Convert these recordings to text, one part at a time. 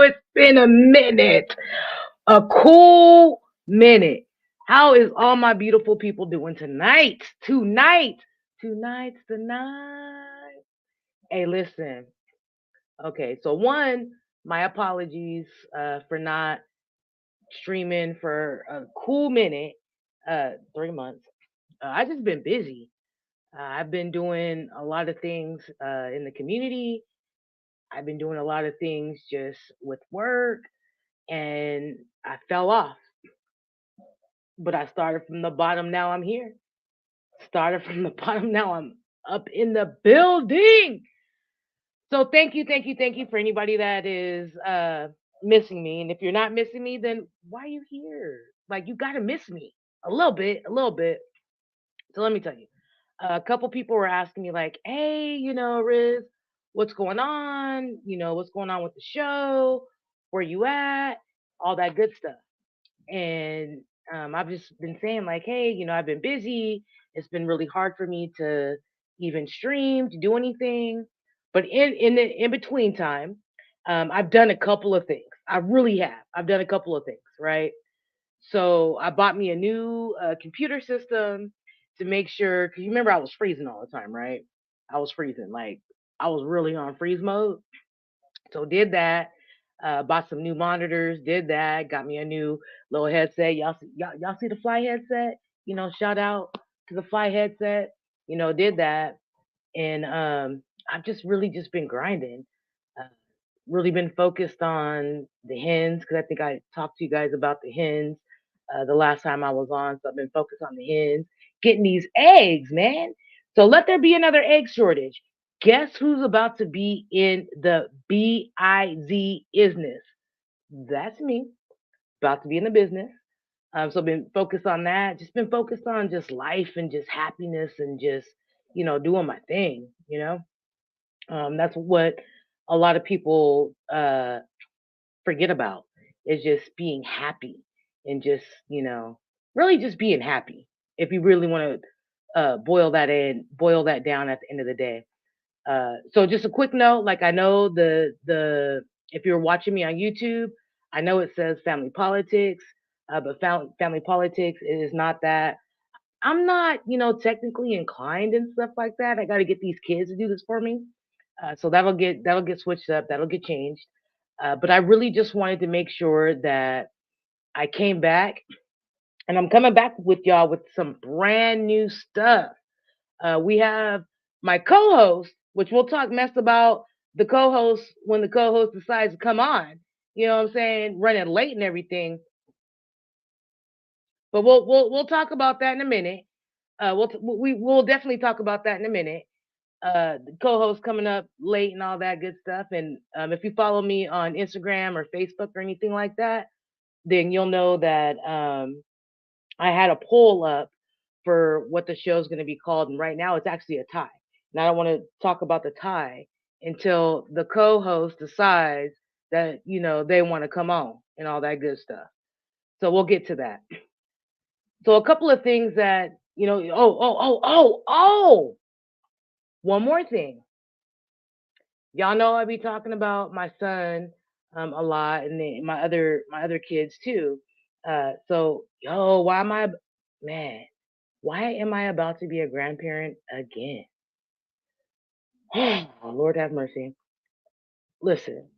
It's been a minute. A cool minute. How is all my beautiful people doing tonight? Tonight. Hey, listen. Okay, so one, my apologies for not streaming for a cool minute, 3 months. I just been busy. I've been doing a lot of things in the community. I've been doing a lot of things just with work, and I fell off. But I started from the bottom. Now I'm here. Started from the bottom. Now I'm up in the building. So thank you for anybody that is missing me. And if you're not missing me, then why are you here? Like, you gotta miss me a little bit, a little bit. So let me tell you, a couple people were asking me like, "Hey, Riz, what's going on? What's going on with the show? Where you at? All that good stuff." And I've just been saying like, "Hey, I've been busy. It's been really hard for me to even stream, to do anything." But in the in between time, I've done a couple of things. I really have. I've done a couple of things, right? So I bought me a new computer system to make sure, because you remember I was freezing all the time, right? I was freezing, like I was really on freeze mode. So did that. Bought some new monitors. Did that. Got me a new little headset. Y'all see the Fly headset? Shout out to the Fly headset. Did that, and I've just really just been grinding. Uh, really been focused on the hens because I think I talked to you guys about the hens the last time I was on. So I've been focused on the hens, getting these eggs, man. So let there be another egg shortage. Guess who's about to be in the biz business? That's me, about to be in the business. So been focused on that. Just been focused on just life and just happiness and just doing my thing. That's what a lot of people forget about, is just being happy and just really just being happy. If you really want to boil that down at the end of the day. So just a quick note, like I know the if you're watching me on YouTube, I know it says family politics, but family politics is not that. I'm not, technically inclined and stuff like that. I got to get these kids to do this for me. So that'll get switched up. That'll get changed. But I really just wanted to make sure that I came back, and I'm coming back with y'all with some brand new stuff. We have my co-host, which we'll talk mess about the co-host when the co-host decides to come on. You know what I'm saying? Running late and everything. But we'll talk about that in a minute. We'll definitely talk about that in a minute. The co-host coming up late and all that good stuff. And if you follow me on Instagram or Facebook or anything like that, then you'll know that I had a poll up for what the show is going to be called, and right now it's actually a tie. And I don't want to talk about the tie until the co-host decides that they want to come on and all that good stuff. So we'll get to that. So a couple of things that one more thing. Y'all know I be talking about my son a lot, and then my other kids too. So why am I, man? Why am I about to be a grandparent again? Oh, Lord have mercy. Listen,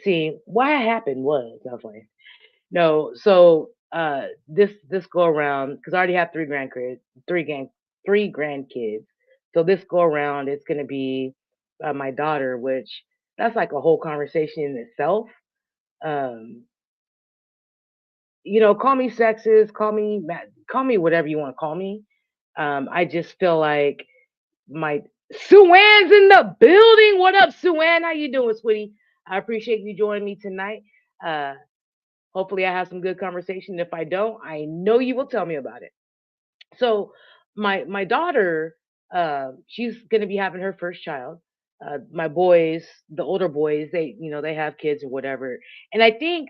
see, what happened was, I was like, no, so this go around, because I already have three grand, three grandkids. So this go around, it's gonna be my daughter, which that's like a whole conversation in itself. Um, call me sexist, call me whatever you want to call me. I just feel like my Suan's in the building. What up, Suan? How you doing, sweetie? I appreciate you joining me tonight. Uh, Hopefully, I have some good conversation. If I don't, I know you will tell me about it. So, my daughter, she's going to be having her first child. My boys, the older boys, they have kids or whatever. And I think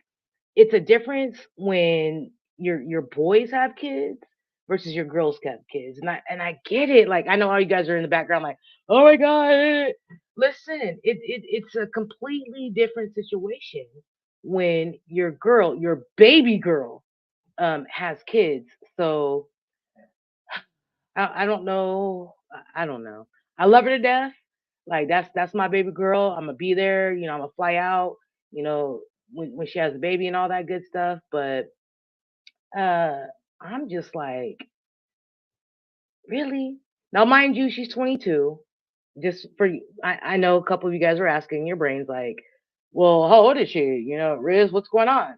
it's a difference when your boys have kids versus your girls have kids. And I get it. Like, I know all you guys are in the background like, oh my god. Listen, it's a completely different situation when your girl, your baby girl, has kids. So I don't know. I don't know. I love her to death. Like that's my baby girl. I'm gonna be there. I'm gonna fly out. You know, when she has a baby and all that good stuff. But uh, I'm just like, really? Now, mind you, she's 22. Just for I know a couple of you guys are asking your brains like, well, how old is she? Riz, what's going on?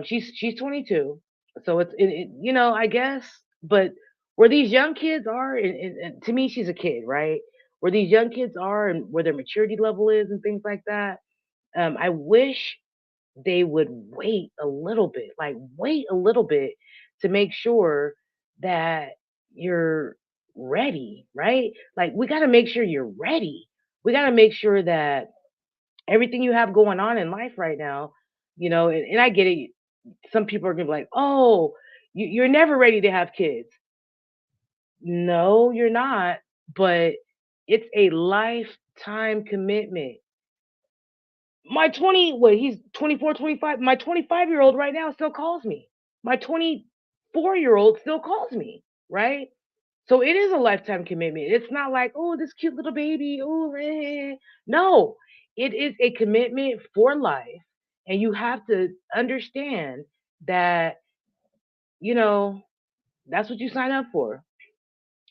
She's 22, so I guess. But where these young kids are, and to me, she's a kid, right? Where these young kids are, and where their maturity level is, and things like that. I wish they would wait a little bit, like wait a little bit to make sure that you're ready, right? Like we got to make sure you're ready. We got to make sure that everything you have going on in life right now, and I get it. Some people are gonna be like, "Oh, you're never ready to have kids." No, you're not. But it's a lifetime commitment. My 20, what, he's 24, 25. My 25-year-old right now still calls me. My 24-year-old still calls me, right? So it is a lifetime commitment. It's not like, oh, this cute little baby. Oh, no, it is a commitment for life. And you have to understand that, you know, that's what you sign up for.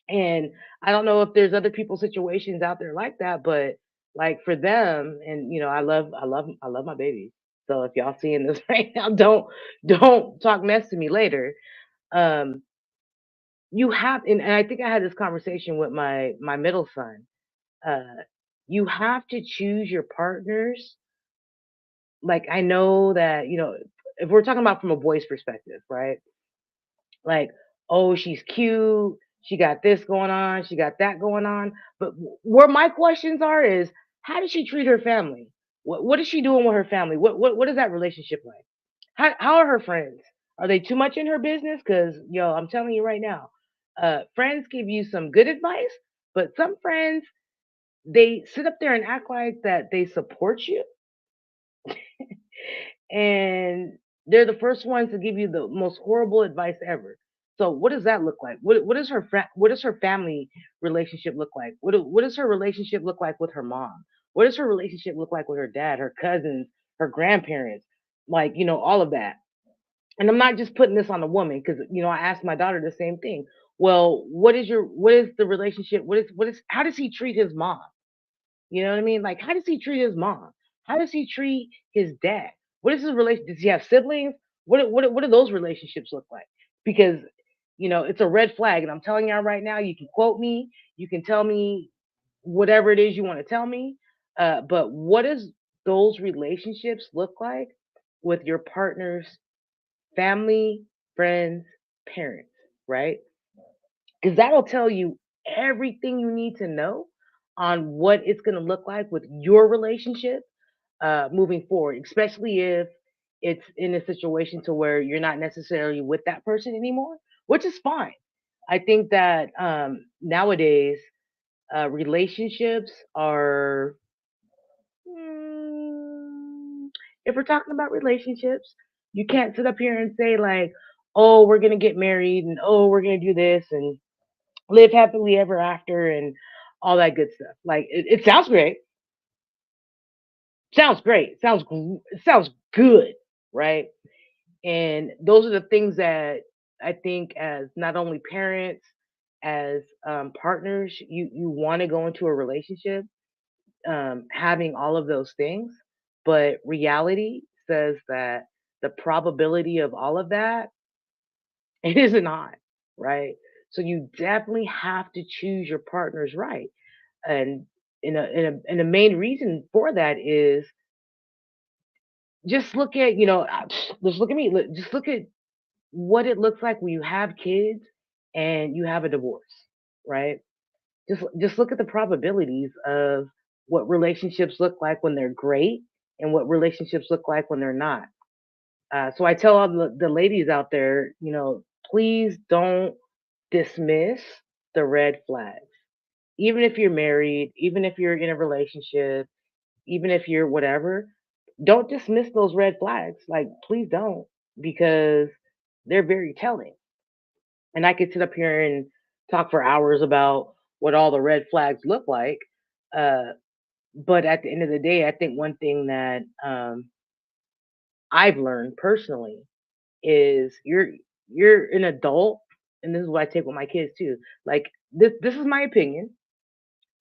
And I don't know if there's other people's situations out there like that, but like for them, and I love my babies. So if y'all seeing this right now, don't talk mess to me later. Um, you have, and I think I had this conversation with my middle son. Uh, you have to choose your partners. Like I know that if we're talking about from a boy's perspective, right? Like, oh, she's cute. She got this going on. She got that going on. But where my questions are is, how does she treat her family? What is she doing with her family? What is that relationship like? How are her friends? Are they too much in her business? Because I'm telling you right now, friends give you some good advice, but some friends they sit up there and act like that they support you, and they're the first ones to give you the most horrible advice ever. So what does that look like? What does her family relationship look like? What does her relationship look like with her mom? What does her relationship look like with her dad, her cousins, her grandparents? Like, all of that. And I'm not just putting this on the woman because I asked my daughter the same thing. Well, what is the relationship? What is how does he treat his mom? You know what I mean? Like, how does he treat his mom? How does he treat his dad? What is his relation? Does he have siblings? What do those relationships look like? Because it's a red flag, and I'm telling y'all right now. You can quote me, you can tell me whatever it is you want to tell me, but what does those relationships look like with your partner's family, friends, parents? Right? Because that'll tell you everything you need to know on what it's going to look like with your relationship moving forward, especially if it's in a situation to where you're not necessarily with that person anymore, which is fine. I think that nowadays relationships are, mm, if we're talking about relationships, you can't sit up here and say like, oh, we're gonna get married and oh, we're gonna do this and live happily ever after and all that good stuff. Like it sounds great, sounds great, sounds good, right? And those are the things that I think, as not only parents, as partners, you want to go into a relationship, having all of those things. But reality says that the probability of all of that it is not, right? So you definitely have to choose your partners right. And in a main reason for that is just look at just look at me. Just look at what it looks like when you have kids and you have a divorce, right? Just look at the probabilities of what relationships look like when they're great and what relationships look like when they're not. So I tell all the ladies out there, please don't dismiss the red flags. even if you're married, even if you're in a relationship, even if you're whatever, don't dismiss those red flags. Like, please don't, because they're very telling. And I could sit up here and talk for hours about what all the red flags look like. Uh, but at the end of the day, I think one thing that I've learned personally is you're an adult, and this is what I take with my kids too. Like, this is my opinion.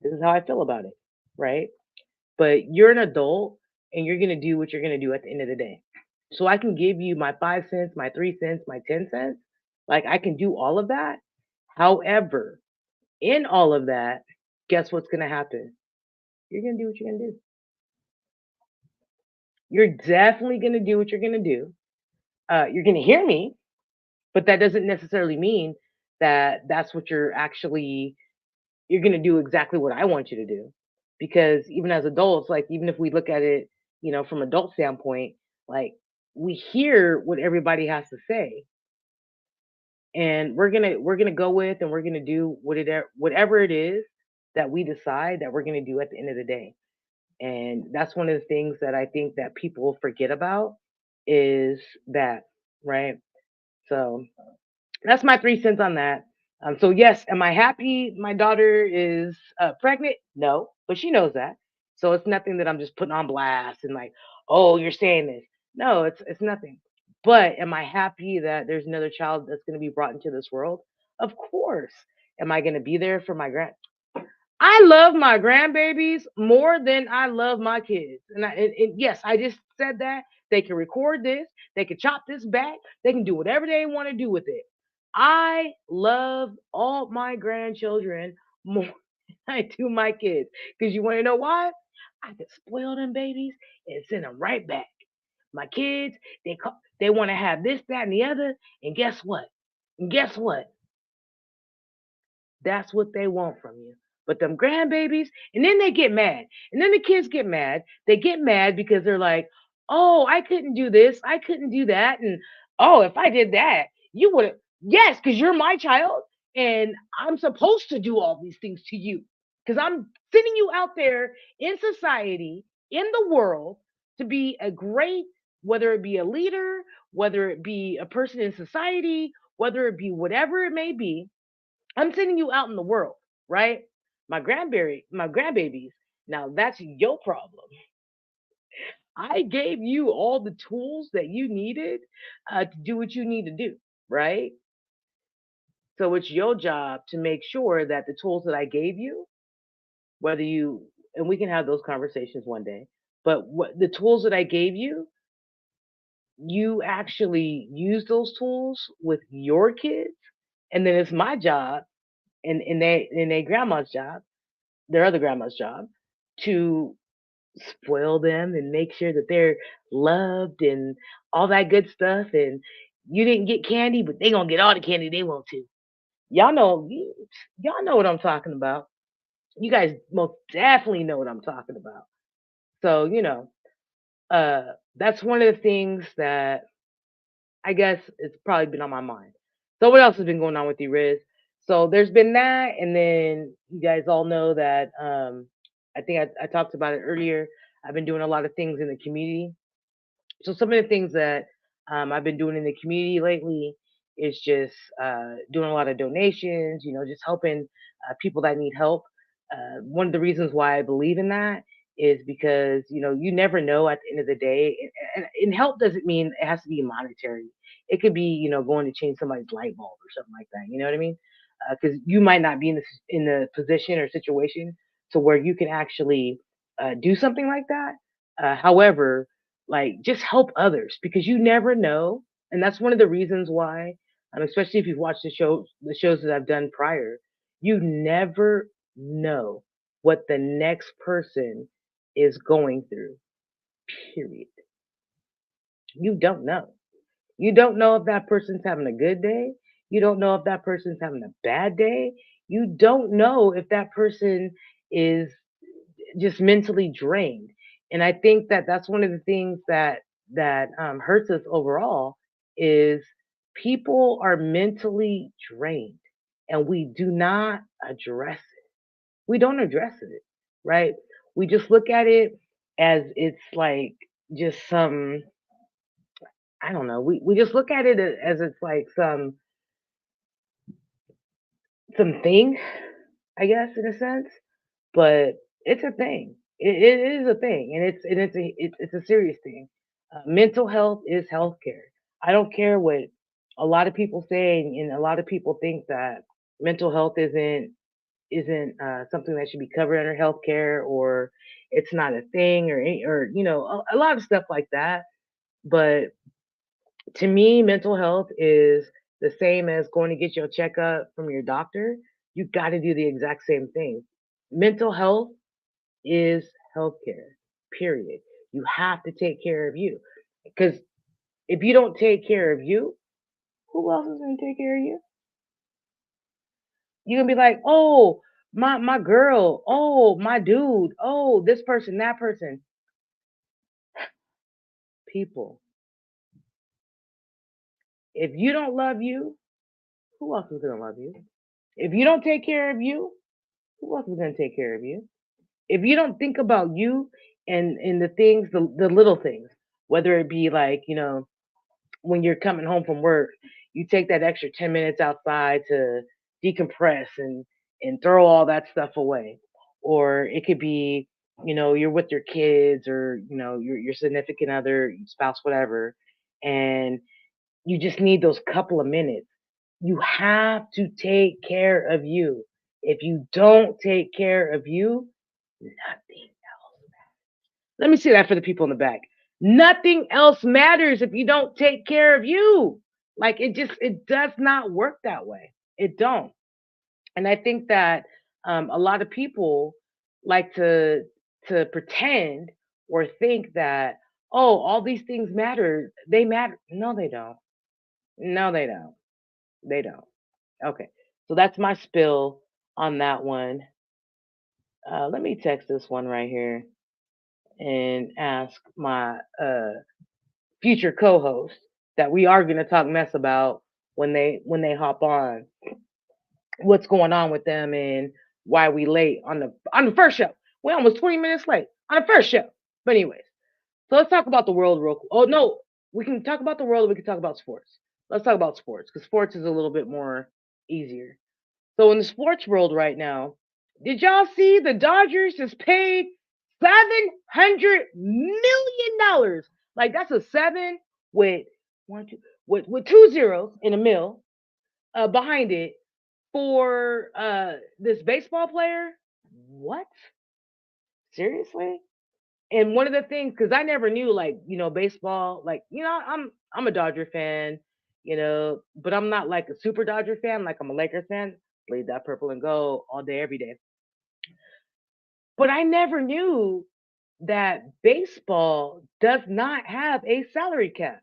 This is how I feel about it, right? But you're an adult, and you're gonna do what you're gonna do at the end of the day. So I can give you my 5 cents, my 3 cents, my 10 cents. Like, I can do all of that. However, in all of that, guess what's gonna happen? You're gonna do what you're gonna do. You're definitely gonna do what you're gonna do. You're gonna hear me, but that doesn't necessarily mean that that's what you're gonna do exactly what I want you to do. Because even as adults, like, even if we look at it, from adult standpoint, like, we hear what everybody has to say, and we're gonna go with, and we're gonna do whatever it is that we decide that we're gonna do at the end of the day. And that's one of the things that I think that people forget about is that, right? So that's my 3 cents on that. So yes, am I happy my daughter is pregnant? No, but she knows that. So it's nothing that I'm just putting on blast and like, oh, you're saying this. No, it's nothing. But am I happy that there's another child that's going to be brought into this world? Of course. Am I going to be there for my I love my grandbabies more than I love my kids. And yes, I just said that. They can record this, they can chop this back, they can do whatever they want to do with it. I love all my grandchildren more than I do my kids. Because you want to know why? I can spoil them babies and send them right back. My kids, they want to have this, that, and the other. And guess what? And guess what? That's what they want from you. But them grandbabies, and then they get mad. And then the kids get mad. They get mad because they're like, oh, I couldn't do this. I couldn't do that. And oh, if I did that, you would have. Yes, because you're my child. And I'm supposed to do all these things to you. Because I'm sending you out there in society, in the world, to be a great, whether it be a leader, whether it be a person in society, whether it be whatever it may be, I'm sending you out in the world, right? My grandbabies. Now that's your problem. I gave you all the tools that you needed to do what you need to do, right? So it's your job to make sure that the tools that I gave you, whether you and we can have those conversations one day, but what the tools that I gave you, you actually use those tools with your kids, and then it's my job and their grandma's job, their other grandma's job, to spoil them and make sure that they're loved and all that good stuff. And you didn't get candy, but they gonna get all the candy they want to. Y'all know, y'all know what I'm talking about. You guys most definitely know what I'm talking about. So that's one of the things that I guess it's probably been on my mind. So what else has been going on with you, Riz? So there's been that, and then you guys all know that I think I talked about it earlier. I've been doing a lot of things in the community. So some of the things that I've been doing in the community lately is just doing a lot of donations. Just helping people that need help. One of the reasons why I believe in that is because you never know at the end of the day, and help doesn't mean it has to be monetary. It could be going to change somebody's light bulb or something like that. You know what I mean? Because you might not be in the position or situation to where you can actually do something like that. However, like, just help others because you never know, and that's one of the reasons why, especially if you've watched the shows that I've done prior, you never know what the next person is going through. Period. You don't know. You don't know if that person's having a good day. You don't know if that person's having a bad day. You don't know if that person is just mentally drained. And I think that that's one of the things that hurts us overall is people are mentally drained, and we do not address it. we don't address it, right? We just look at it as it's like just some, I don't know. We just look at it as it's like some thing, I guess, in a sense. But it's a thing. It is a thing, and it's a serious thing. Mental health is healthcare. I don't care what a lot of people say, and a lot of people think that mental health isn't something that should be covered under healthcare, or it's not a thing, or a lot of stuff like that. But to me, mental health is the same as going to get your checkup from your doctor. You got to do the exact same thing. Mental health is healthcare, period. You have to take care of you. Because if you don't take care of you, who else is going to take care of you? You're going to be like, oh, my girl, oh, my dude, oh, this person, that person. People, if you don't love you, who else is going to love you? If you don't take care of you, who else is going to take care of you? If you don't think about you and the things, the little things, whether it be like, when you're coming home from work, you take that extra 10 minutes outside to decompress and throw all that stuff away. Or it could be, you're with your kids or, your significant other, your spouse, whatever, and you just need those couple of minutes. You have to take care of you. If you don't take care of you, nothing else. Let me say that for the people in the back. Nothing else matters if you don't take care of you. Like it does not work that way. It don't. And I think that a lot of people like to pretend or think that, oh, all these things matter. They matter. No, they don't. No, they don't. They don't. Okay. So that's my spill on that one. Let me text this one right here and ask my future co-host that we are going to talk mess about when they hop on, what's going on with them and why we late on the first show. We're almost 20 minutes late on the first show. But anyways, so let's talk about the world real quick. Oh no, we can talk about the world. Or we can talk about sports. Let's talk about sports because sports is a little bit more easier. So in the sports world right now, did y'all see the Dodgers just paid $700 million? Like that's a seven with one, two, with two zeros in a mill behind it for this baseball player. What? Seriously? And one of the things, because I never knew, like, baseball, like, I'm a Dodger fan, but I'm not like a super Dodger fan, like I'm a Lakers fan. Bleed that purple and gold all day, every day. But I never knew that baseball does not have a salary cap.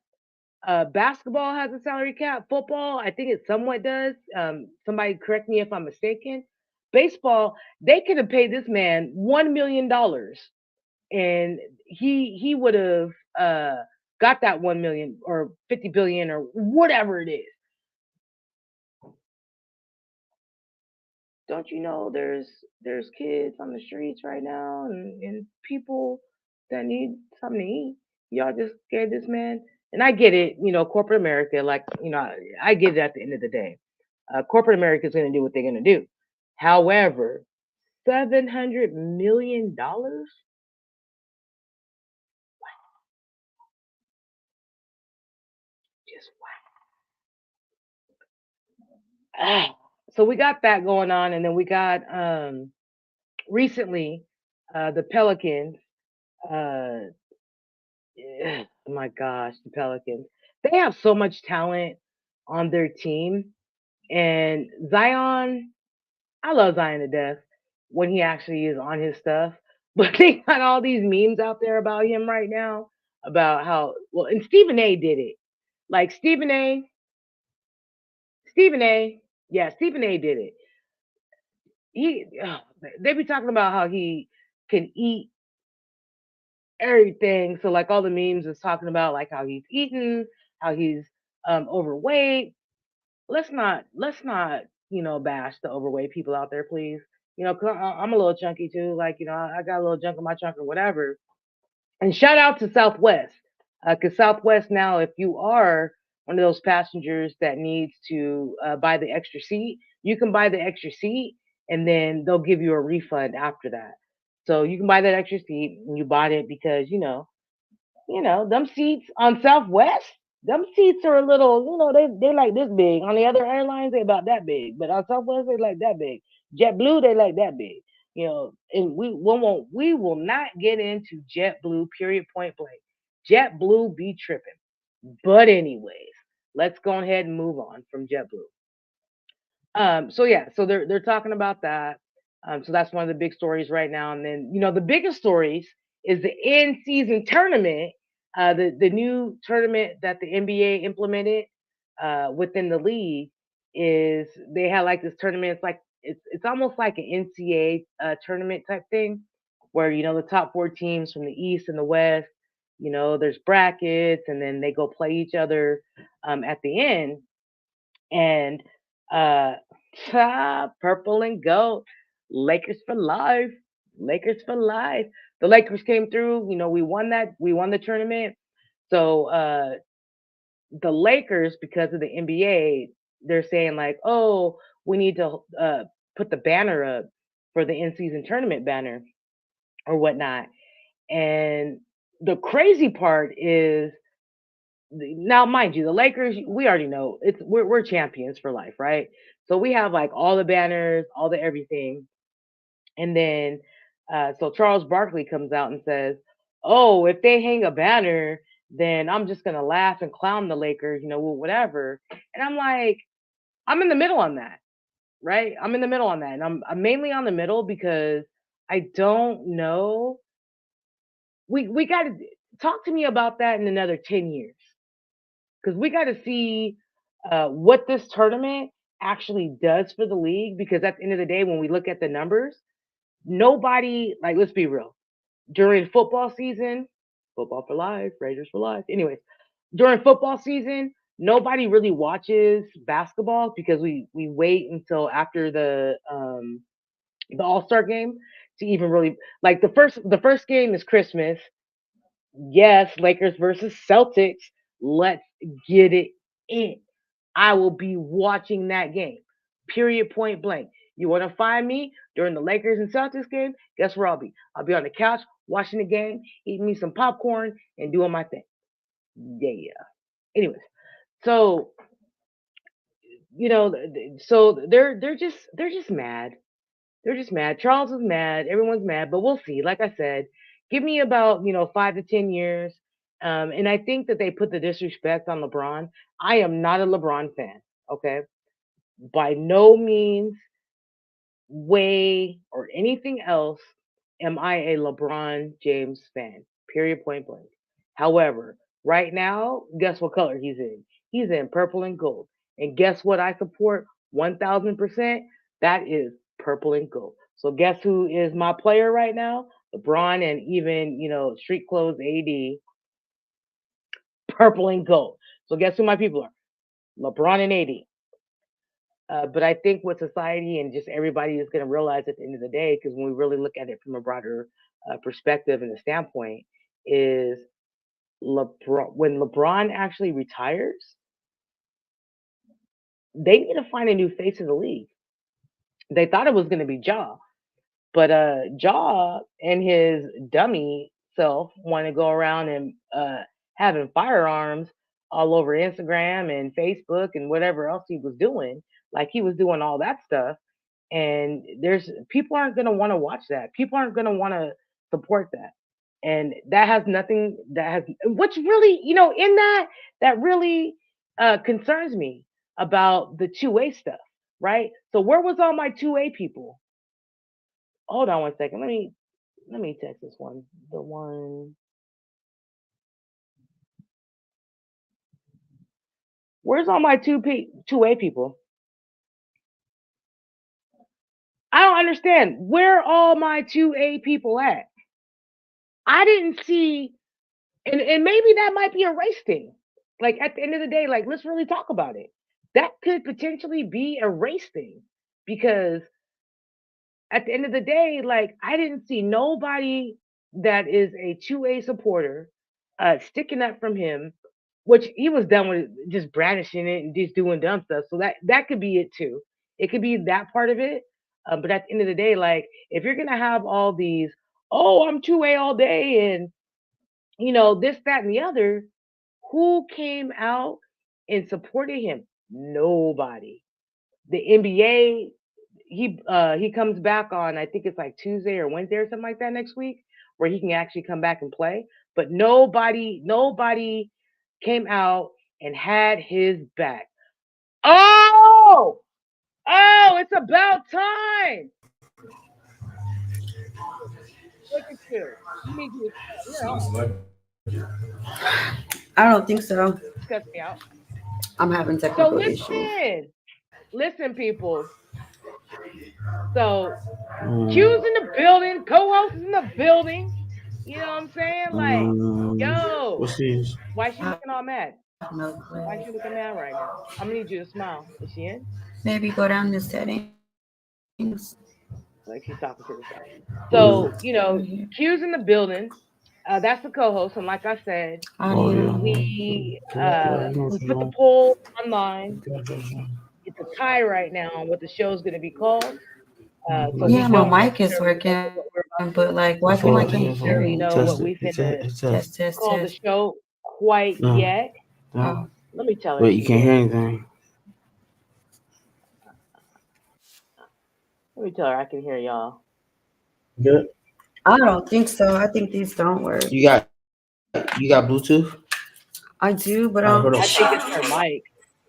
Basketball has a salary cap. Football, I think it somewhat does. Somebody correct me if I'm mistaken. Baseball, they could have paid this man $1 million, and he would have got that 1 million or 50 billion or whatever it is. Don't you know there's kids on the streets right now and people that need something to eat? Y'all just gave this man, and I get it, corporate America, like, I get it at the end of the day. Corporate America is going to do what they're going to do. However, $700 million, just wow. So we got that going on, and then we got recently the Pelicans. Uh, oh my gosh, the Pelicans. They have so much talent on their team, and Zion. I love Zion to death when he actually is on his stuff. But they got all these memes out there about him right now about how well, and Stephen A. did it. Like Stephen A. Yeah, Stephen A. did it. They be talking about how he can eat everything. So like all the memes is talking about like how he's eating, how he's overweight. Let's not bash the overweight people out there, please. 'cause I'm a little chunky too. Like, I got a little junk in my trunk or whatever. And shout out to Southwest, because Southwest now, if you are one of those passengers that needs to buy the extra seat, you can buy the extra seat, and then they'll give you a refund after that. So you can buy that extra seat, and you bought it because them seats on Southwest, them seats are a little, they like this big. On the other airlines, they about that big, but on Southwest, they like that big. JetBlue, they like that big. And we will not get into JetBlue. Period. Point blank. JetBlue be tripping. But anyways, let's go ahead and move on from JetBlue. So yeah, so they're talking about that. So that's one of the big stories right now. And then the biggest stories is the in season tournament, the new tournament that the NBA implemented within the league is they had like this tournament. It's like it's almost like an NCAA tournament type thing, where the top four teams from the East and the West. There's brackets, and then they go play each other at the end and uh purple and gold. Lakers for life. Lakers for life. The Lakers came through, we won the tournament. So the Lakers, because of the NBA, they're saying like, oh, we need to put the banner up for the in season tournament banner or whatnot. And the crazy part is, now mind you, the Lakers, we already know we're champions for life, right? So we have like all the banners, all the everything. And then so Charles Barkley comes out and says, oh, if they hang a banner, then I'm just gonna laugh and clown the Lakers, whatever. And I'm like, I'm in the middle on that, right? I'm in the middle on that. And I'm mainly on the middle because I don't know. We gotta talk to me about that in another 10 years, because we got to see what this tournament actually does for the league. Because at the end of the day, when we look at the numbers, nobody, like, let's be real, during football season, football for life, Raiders for life. Anyways, during football season, nobody really watches basketball because we wait until after the All Star game to even really, like, the first game is Christmas. Yes, Lakers versus Celtics. Let's get it in. I will be watching that game. Period. Point blank. You want to find me during the Lakers and Celtics game? Guess where I'll be? I'll be on the couch watching the game, eating me some popcorn, and doing my thing. Yeah. Anyways, so so they're just mad. They're just mad. Charles is mad. Everyone's mad, but we'll see. Like I said, give me about 5 to 10 years, and I think that they put the disrespect on LeBron. I am not a LeBron fan. Okay, by no means, way, or anything else am I a LeBron James fan. Period. Point blank. However, right now, guess what color he's in? He's in purple and gold. And guess what I support 1000%? That is purple and gold. So guess who is my player right now? LeBron, and even, street clothes AD, purple and gold. So guess who my people are? LeBron and AD. But I think what society and just everybody is going to realize at the end of the day, because when we really look at it from a broader perspective and a standpoint, is LeBron. When LeBron actually retires, they need to find a new face of the league. They thought it was going to be Ja, but Ja and his dummy self want to go around and having firearms all over Instagram and Facebook and whatever else he was doing. Like, he was doing all that stuff, and there's people aren't going to want to watch that. People aren't going to want to support that. And that has nothing, that has, what's really, in that really concerns me about the two-way stuff, right? So where was all my two-way people? Hold on one second. Let me text this one. The one, where's all my two-way people? I don't understand. Where all my two-A people at? I didn't see, and maybe that might be a race thing. Like, at the end of the day, like, let's really talk about it. That could potentially be a race thing, because at the end of the day, like I didn't see nobody that is a 2A supporter sticking up from him, which he was done with just brandishing it and just doing dumb stuff. So that could be it too. It could be that part of it. But at the end of the day, like if you're gonna have all these, oh, I'm 2A all day and this, that, and the other, who came out and supported him? Nobody. The NBA, he comes back on, I think it's like Tuesday or Wednesday or something like that next week, where he can actually come back and play. But nobody came out and had his back. Oh, it's about time. Look at you. You need to you're on. I don't think so. Cuss me out. I'm having So technical issues. listen, people. So Q's Mm, in the building, co-host is in the building. You know what I'm saying? Like, yo, what's these? why is she looking all mad? I have no Why is clue. she looking mad right now? I'm gonna need you to smile. Is she in? Maybe go down to settings. Like she's talking to herself. What is So, it? Right here. Q's in the building. That's the co-host, and like I said, Oh Audio. yeah. we Yeah, you know what we you put the know. poll online. Okay. It's a tie right now on what the show is gonna be called. So we Yeah, my don't mic is necessarily know working, what we're but about like, to. why come I It's can't We all hear don't it's you? necessarily all know what test it. we It's finna it's Test, test. test, call the test. show quite No. yet. No. Oh, Let me tell her Wait, you she can't hear is. anything. Let me tell her I can hear y'all. Good. I don't think so. I think these don't work. You got Bluetooth? I do, but Alright, hold I think it's on. her mic.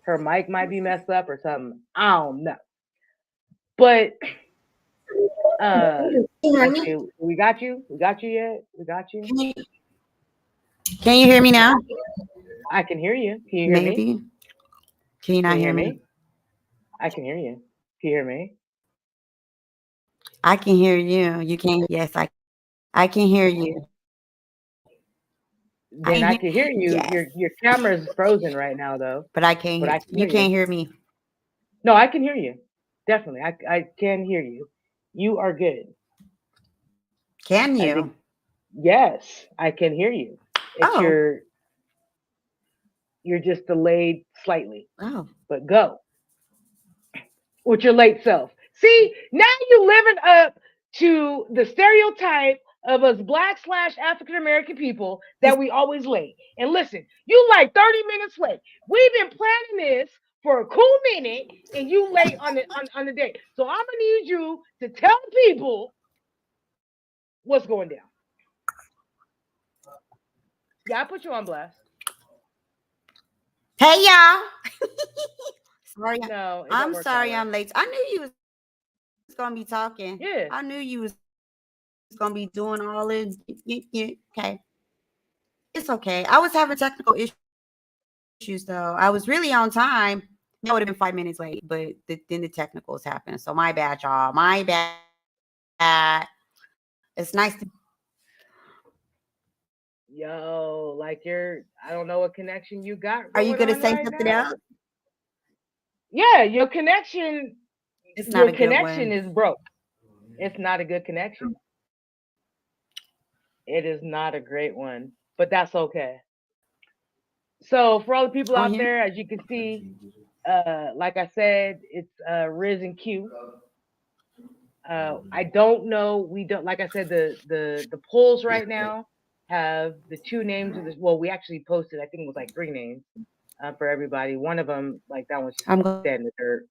Her mic might be messed up or something. I don't know. But uh Can you hear let's me? see. We got you? We got you yet? We got you? Can you, can you hear me now? I can hear you. Can you hear me? Maybe. Can you Can not you hear hear me? me? I can hear you. Can you hear me? I can hear you. You can't. Yes, I can hear you. I hear. Then I can hear Yes, you. Your camera's frozen right now though. but I can't. But I can You hear you. can't hear me. No, I can hear you. Definitely. I can hear you. You are good. Can I you? think yes, I can hear you. It's Oh, you're just delayed slightly. oh. But go with your late self. See, now you living up to the stereotype of us black slash African American people It's, that we always late. And listen, you like 30 minutes late. We've been planning this for a cool minute and you late on the day. So I'm gonna need you to tell people what's going down. Yeah, I put you on blast. hey y'all. Sorry, No, it don't I'm work that sorry way. I'm late. I knew you was gonna be talking. I knew you was Yeah. gonna be doing all this. Okay, it's okay. I was having technical issues though. I was really on time. That would have been 5 minutes late, but then the technicals happened. So my bad, y'all. My bad. It's nice to be here. Yo, like I don't know what connection you Are you got gonna going say on something right else? now. Yeah, It's not a your good one. connection is broke. It's not a good connection. It is not a great one, but that's okay. So for all the people On out here? there, as you can see, like I said, it's Riz and Q. I don't know. We don't, like I said, the polls right now have the two names of this. Well, we actually posted. I think it was like three names for everybody. One of them, like that one's just I'm gonna dead in the dirt,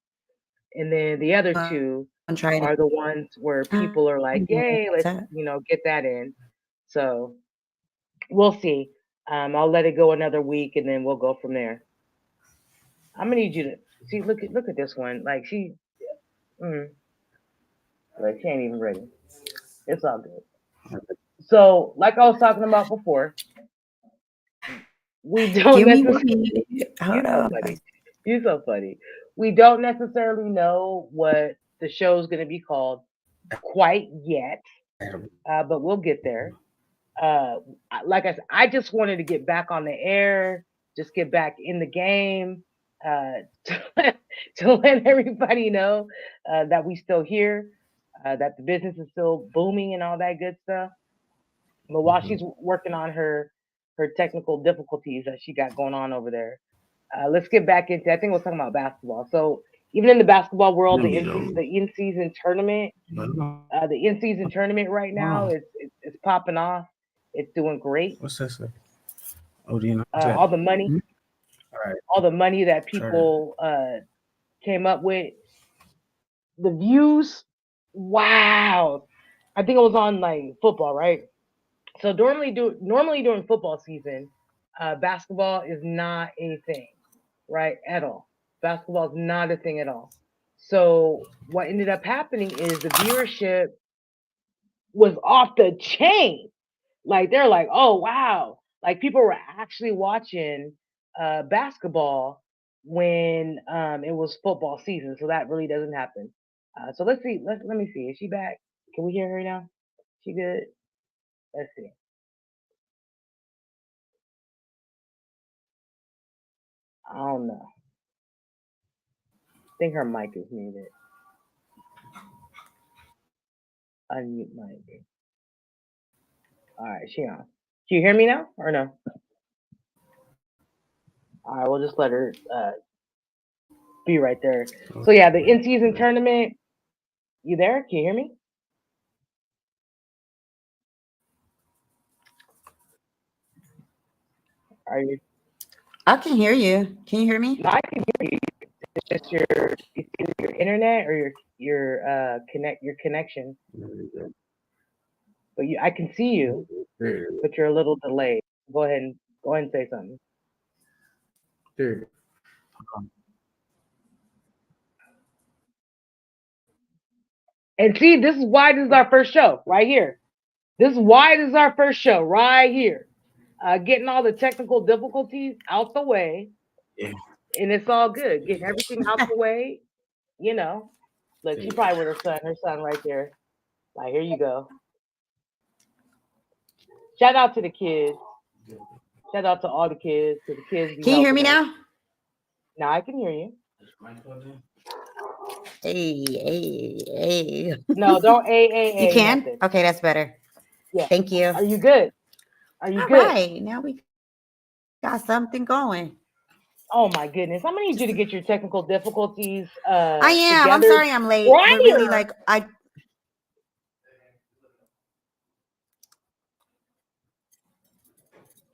and then the try other it. two are I'm the ones where people are like, gonna "Yay, let's tap. get that in." So we'll see. I'll let it go another week, and then we'll go from there. I'm gonna need you to see. Look at this one. Like mm, like she ain't even ready. It's all good. So, like I was talking about before, we don't Give me necessarily. weed. Hold You so on. funny. You so funny. We don't necessarily know what the show's gonna be called quite yet, but we'll get there. Like I said, I just wanted to get back on the air, just get back in the game, uh, to, to let everybody know that we still here. that the business is still booming and all that good stuff. But while she's working on her technical difficulties that she got going on over there, let's get back into. I think we're talking about basketball. So even in the basketball world, the in-season tournament, the in-season tournament right now, it's popping off. It's doing great. What's that say? Oh, do you know All the money, All right. all the money that people came up with, the views. Wow, I think it was on like football, right? So normally during football season, basketball is not a thing, right? At all. Basketball is not a thing at all. So what ended up happening is the viewership was off the chain. Like they're like, oh wow, like people were actually watching basketball when it was football season. So that really doesn't happen. So let's see. Let me see. Is she back? Can we hear her now? She good? Let's see. I don't know. I think her mic is muted. Unmute mic. All right, she on. Can you hear me now or no? All right, we'll just let her be right there. So yeah, the in-season tournament. You there? Can you hear me? Are you? I can hear you. Can you hear me? No, I can hear you. It's just it's either your internet or your connection. But I can see you, but you're a little delayed. Go ahead and say something. There. And see, this is why this is our first show right here. This is why this is our first show right here. Getting all the technical difficulties out the way. Yeah. And it's all good. Getting everything out the way, you know. Look, she probably with her son right there. Like, here you go. Shout out to the kids. Shout out to all the kids. Because the kids Can you hear me now? Now I can hear you. Hey. No, don't a. You can? Nothing. Okay, that's better. Yeah. Thank you. Are you good? Are you All good? right. Now we got something going. Oh my goodness. I'm gonna need you to get your technical difficulties I am. together. I'm sorry I'm late. Prior. But really, like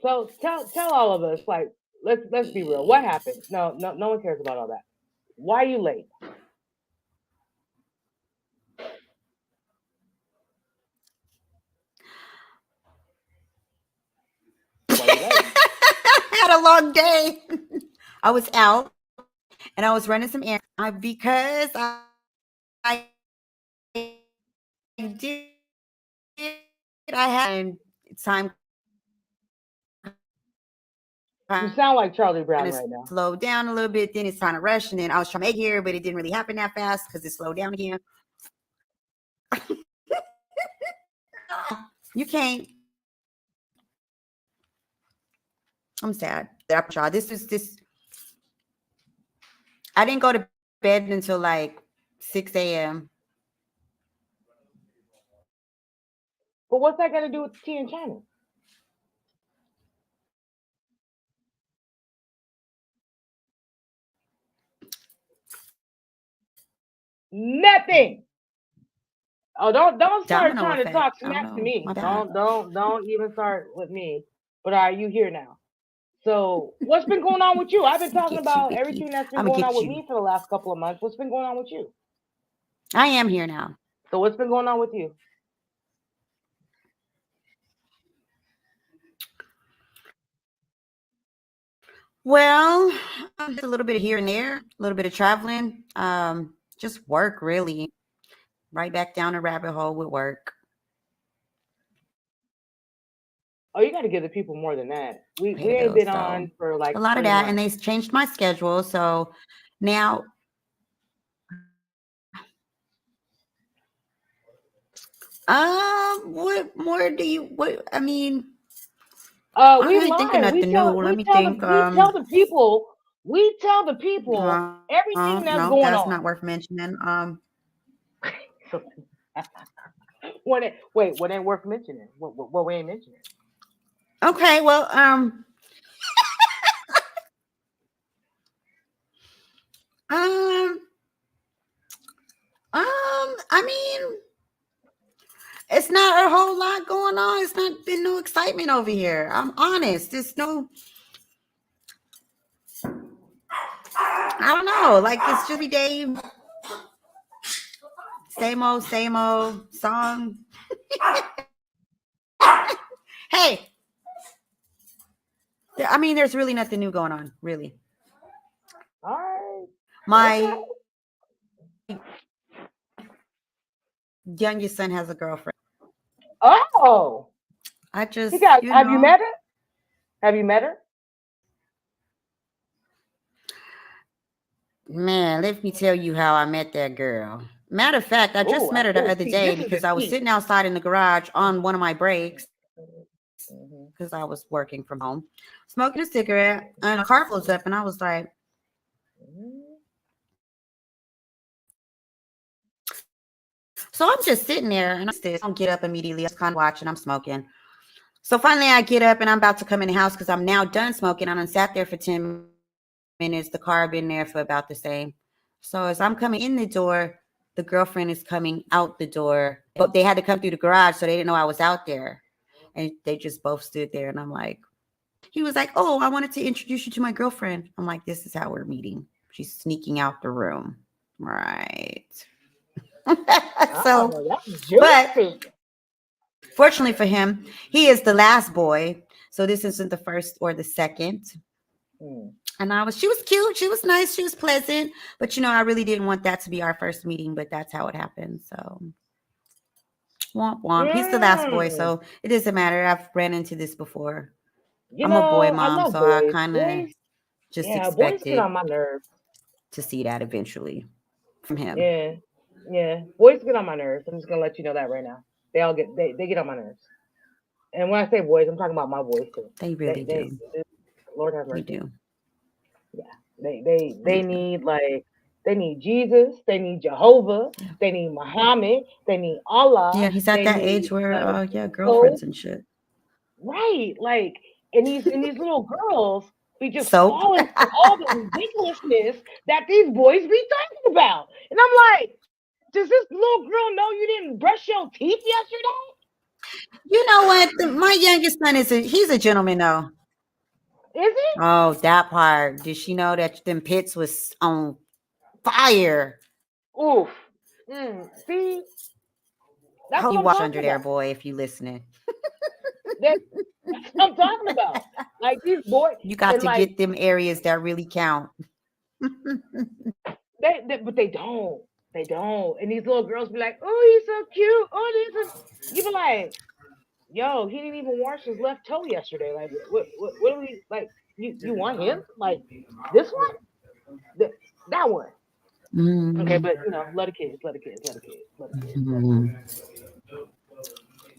So tell all of us, like, let's be real. What happened? No one cares about all that. Why are you late? Why you late? I had a long day. I was out and I was running some errands because I did. I had time. You sound like Charlie Brown right now. Slowed down a little bit. Then it's trying to rush, and then I was trying to make here, but it didn't really happen that fast because it slowed down again. You can't. I'm sad. This. I didn't go to bed until like 6 a.m. But what's that got to do with the tea in China? Nothing. Oh, don't start Domino trying effect. to talk smack to me. Don't even start with me. But are you here now? So what's been going on with you? I've been talking about everything that's been going on with me for the last couple of months. What's been going on with you? I am here now. So what's been going on with you? Well, just a little bit of here and there, a little bit of traveling, just work really. Right back down the rabbit hole with work. Oh, you got to give the people more than that. We ain't been on for like a lot of that, and they changed my schedule. So now, what more do you? What I mean? I'm really thinking nothing new. Let me think. We tell the people everything that's going on. That's not worth mentioning. What ain't worth mentioning? What we ain't mentioning? Okay, well, um, I mean, it's not a whole lot going on. It's not been no excitement over here. I'm honest. There's no, I don't know. Like it's just every day, same old song. Hey, I mean, there's really nothing new going on, really. All right. My Okay. youngest son has a girlfriend. Oh, I he just, got. you Have you know, met her? Have you met her? man, let me tell you how I met that girl. Matter of fact, I just Oh, met her the other see, day this is the because I was tea. sitting outside in the garage on one of my breaks Mhm. because I was working from home, smoking a cigarette, and a car pulls up, and I was like, Mhm. so I'm just sitting there, and I don't get up immediately. I was kind of watching, I'm smoking. So finally, I get up, and I'm about to come in the house because I'm now done smoking. I done sat there for 10 minutes. The car been there for about the same. So as I'm coming in the door, the girlfriend is coming out the door, but they had to come through the garage, so they didn't know I was out there. And they just both stood there, and I'm like, he was like, oh, I wanted to introduce you to my girlfriend. I'm like, this is how we're meeting. She's sneaking out the room. Right. So, Oh, that's but juicy. fortunately for him, he is the last boy. So this isn't the first or the second. Hmm. And she was cute. She was nice. She was pleasant. But, I really didn't want that to be our first meeting, but that's how it happened. So, womp womp. He's the last boy. Mm. So it doesn't matter. I've ran into this before. You I'm a boy know, I mom. love So I boys. kind of Boys, just yeah, boys get expected on my nerves. to see that eventually from him. Yeah, yeah, boys get on my nerves. I'm just gonna let you know that right now. They get on my nerves. And when I say boys, I'm talking about my boys too. They really do. Lord have They mercy. do. Yeah, they They they do. need like they need Jesus, they need Jehovah, Yeah. they need Muhammad, they need Allah, Yeah, he's at they that need age where, soap, girlfriends and shit. right? Like, and these little girls be just Soap. falling for all the ridiculousness that these boys be talking about, and I'm like, does this little girl know you didn't brush your teeth yesterday? You know what? My youngest son he's a gentleman though. Is it? Oh, that part. Did she know that them pits was on fire? Oof. See, that's Hope what you I'm wash talking under there, about. boy, if you listening. That, that's what I'm talking about. Like these boys, You got and to like get them areas that really count. but they don't. They don't. And these little girls be like, "Oh, he's so cute. Oh, this is." You be like, "Yo, he didn't even wash his left toe yesterday. Like, what do we like? You want him? Like this one? That one? Okay, Mhm. but let the kids, let the kids, let the kids, let the kids, let the kids." Mhm.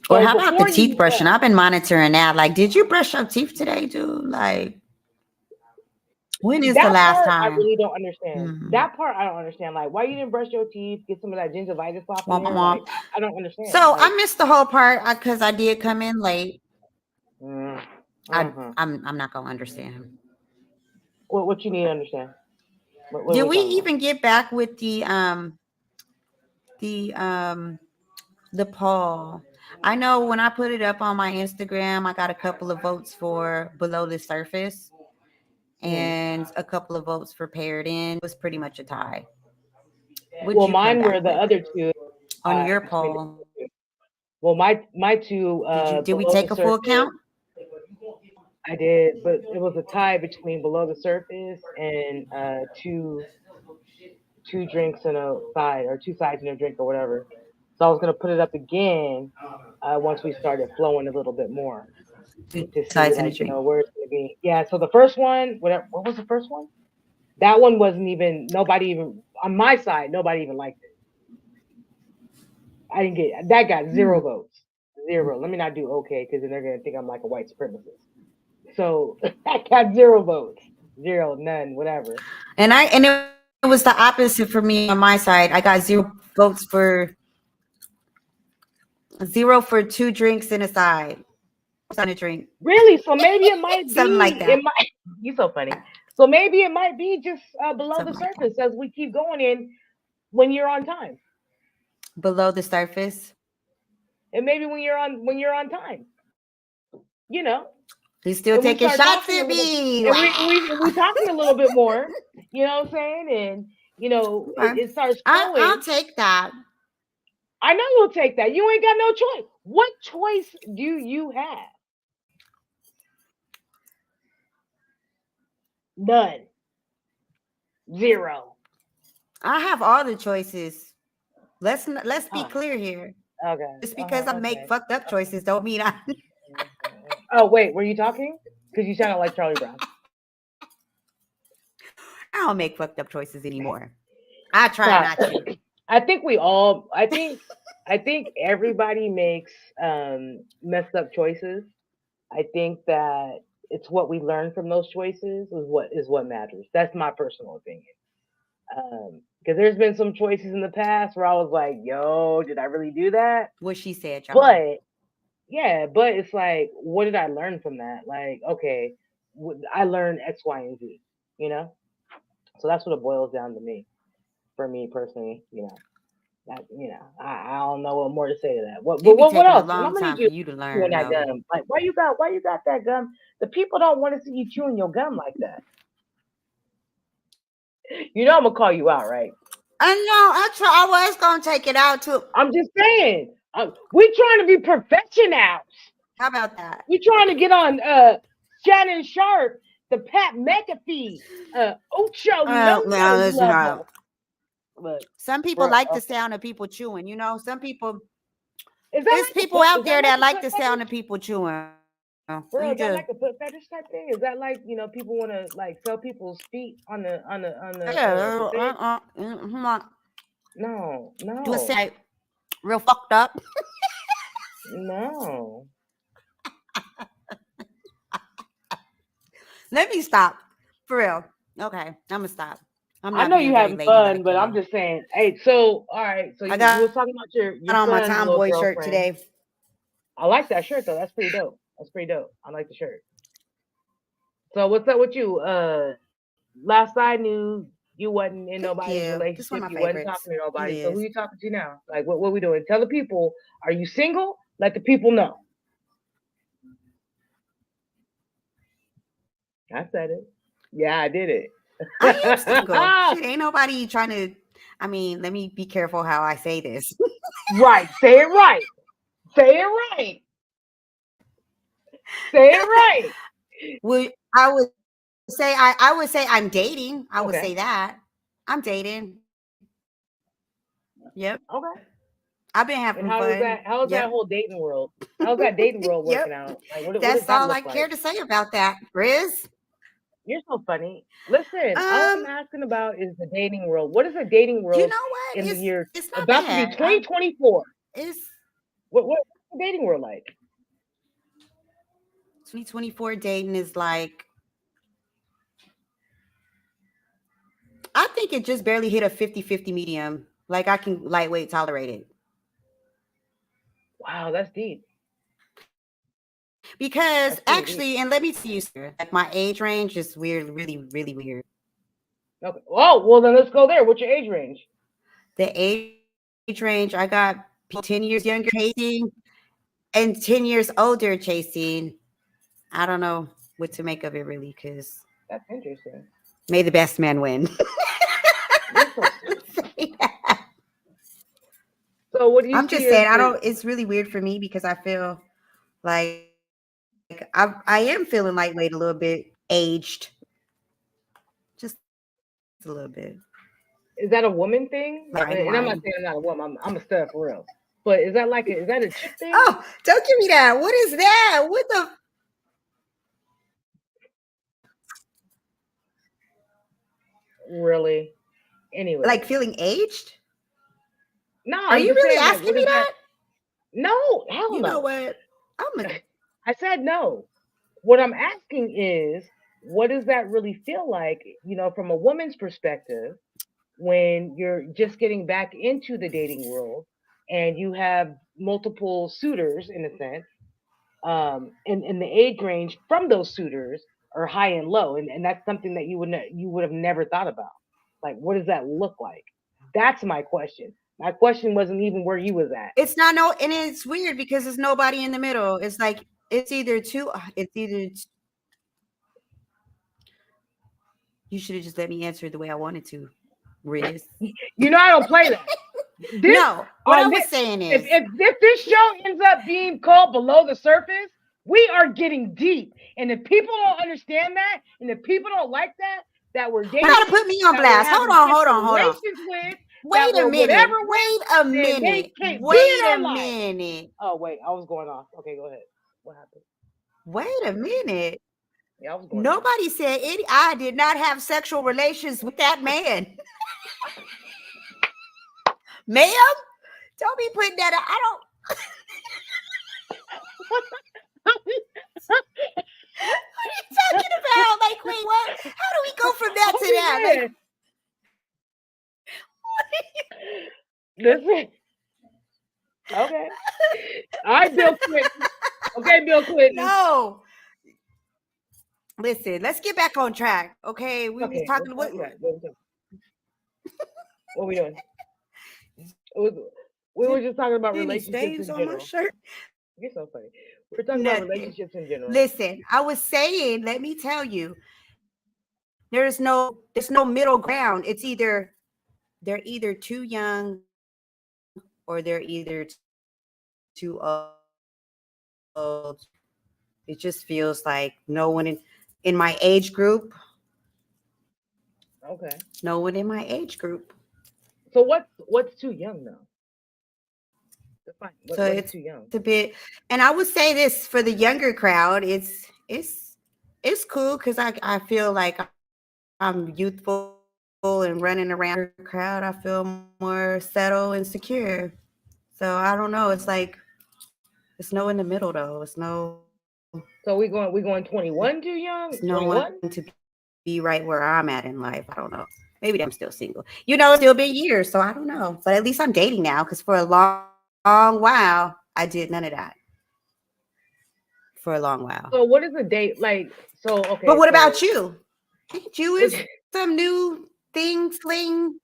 Or So how about the before teeth you brushing? I've been monitoring that. Like, did you brush your teeth today, dude? Like, when is the that last part, I time? really don't understand. Mhm. That part, I don't understand. Like, why you didn't brush your teeth? Get some of that gingivitis off of Womp there. Like, womp. I don't understand. So I Like, missed the whole part because I did come in late. mm, I hmm I'm not gonna understand. what you need to understand? What are Did we we talking about? even get back with the um the poll? I know when I put it up on my Instagram, I got a couple of votes for Below the Surface Mm. and a couple of votes for Paired In. It was pretty much a tie. Would Well, you come mine were back the with other two on your between the poll? two. Well, my two Did we below the take a full surface. count? I did, but it was a tie between below the surface and two drinks and a side, or two sides and a drink, or whatever. So I was gonna put it up again once we started flowing a little bit more Two to see sides and a like drink. where it's gonna be. Yeah. So the first one, what was the first one? That one wasn't even nobody even on my side. Nobody even liked it. I didn't get that. Got zero Hmm. votes. Zero. Let me not do okay because then they're gonna think I'm like a white supremacist. So I got zero votes. Zero, none, whatever. And it was the opposite for me on my side. I got zero votes for 0 for 2 drinks and a side. What's on a drink? Really? So maybe it might Something like be. that. It might. You so funny. So maybe it might be just below the Something like that. surface as we keep going in when you're on time, Below the surface. and maybe when you're on time, you know, You still and we taking start shots talking a at little, me. and we talking a little bit more. You know what I'm saying? And Okay. it starts I'll flowing. take that. I know you'll take that. You ain't got no choice. What choice do you have? None. Zero. I have all the choices. Let's be Huh. clear here. Okay. Just because I make Okay. fucked up choices don't mean I Oh wait, were you talking? Because you sounded like Charlie Brown. I don't make fucked up choices anymore. I try Stop. not to. I think we all. I think everybody makes messed up choices. I think that it's what we learn from those choices is what matters. That's my personal opinion. Because there's been some choices in the past where I was like, "Yo, did I really do that?" What she said, y'all. But yeah, but it's like, what did I learn from that? Like, okay, I learned X, Y, and Z. You know, so that's what it boils down to me. For me personally, I don't know what more to say to that. What It be what taking a else? And I'm long gonna need time you for you to chewing learn, that though. gum. Like, why you got that gum? The people don't want to see you chewing your gum like that. You know I'm gonna call you out, right? I know. I was gonna take it out too. I'm just saying. We trying to be professionals. How about that? We trying to get on Shannon Sharp, the Pat McAfee, Ocho No, No listen. level. Look, Some people bro, like the sound of people chewing. Some people. is that There's like a people foot? out Is that there like that a like foot the fetish? sound of people chewing. Bro, You is that just like a foot fetish type thing? Is that like people want to like sell people's feet on the yeah. parade? Mm-hmm. No, Do it no, say real fucked up. no. Let me stop. For real. Okay, I'm gonna stop. I'm I not know being you very having fun, ladylike, but I'm y'all. just saying. Hey, so all right, so I you got was talking about your on my son's little tomboy shirt girlfriend. today. I like that shirt though. That's pretty dope. That's pretty dope. I like the shirt. So what's up with you? Last I knew, you wasn't in Thank nobody's you. This is one relationship. of my You wasn't favorites. talking to It nobody. So who is. you talking to now? Like what we doing? Tell the people. Are you single? Let the people know. I said it. Yeah, I did it. I am single. Shit, ain't nobody trying to. I mean, let me be careful how I say this. Right. Say it right. Say it right. Say it right. I would say I would say I'm dating. I would Okay. say that. I'm dating. Yep. Okay. I've been And having how is fun. that? How is that Yep. whole dating world? How's that dating world working Yep. out? Like, what does That's that all I look care like? to say about that, Riz. You're so funny. Listen, all I'm Um, asking about is the dating world. What is the dating you world know what? in the year It's not about to be bad. 2024? It's What's the dating world like? 2024 dating is like I think it just barely hit a 50-50 medium. Like I can lightweight tolerate it. Wow, that's deep. Because That's pretty deep. actually, and let me tell you, sir, like my age range is weird, really, really weird. Okay. Oh, well then let's go there. What's your age range? The age range, I got people 10 years younger chasing and 10 years older chasing. I don't know what to make of it really, because That's interesting. may the best man win. You're so So what do you I'm see just as saying, the it's really weird for me because I feel like I am feeling lightweight a little bit, aged, just a little bit. is that a woman thing? Like And I'm not wine. saying I'm not a woman. I'm a stud for real. But is that is that a chick thing? Oh, don't give me that. What is that? What the? Really? Anyway. Like feeling aged? No, Are I'm you just really saying like asking what me is that? that? No, hell You know no. what? I'm a I said no. What I'm asking is, what does that really feel like, from a woman's perspective, when you're just getting back into the dating world and you have multiple suitors in a sense, and the age range from those suitors are high and low, and that's something that you would have never thought about. Like, what does that look like? That's my question. My question wasn't even where you was at. It's not no, and it's weird because there's nobody in the middle. It's like it's either two. You should have just let me answer the way I wanted to, Riz. You know I don't play that. This, No, what I was saying is, if this show ends up being called Below the Surface, we are getting deep. And if people don't understand that, and if people don't like that we're dating, gotta put me on blast. Hold on. Relations with, Wait a minute. whatever Wait a then they minute. can't be Wait in a our life. minute. Oh wait, I was going off. Okay, go ahead. What happened? Wait a minute. Yeah, I was going. Nobody said it. I did not have sexual relations with that man. Ma'am, don't be putting that out. I don't. What are you talking about? Like, wait, what? How do we go from that to that? Like, listen. Okay. All right, Bill Clinton. Okay, Bill Clinton. No. Listen, let's get back on track. Okay, we were talking. What are we doing? We were just talking about relationships in general. On my shirt. You're so funny. We're talking about relationships in general. Listen, I was saying, let me tell you, there's no middle ground. It's either they're either too young or they're either too old. It just feels like no one in my age group. Okay. No one in my age group. So what's too young though? So it's too young. It's a bit, and I would say this for the younger crowd, it's cool because I feel like I'm youthful and running around the crowd. I feel more settled and secure. So I don't know. It's like it's no in the middle though. It's no. So we going 21 too young? It's no one to be right where I'm at in life. I don't know. Maybe I'm still single. It's still been years, so I don't know. But at least I'm dating now because for a long while I did none of that. For a long while. So what is a date like? So okay. But what about you? Ain't you is some new thing fling?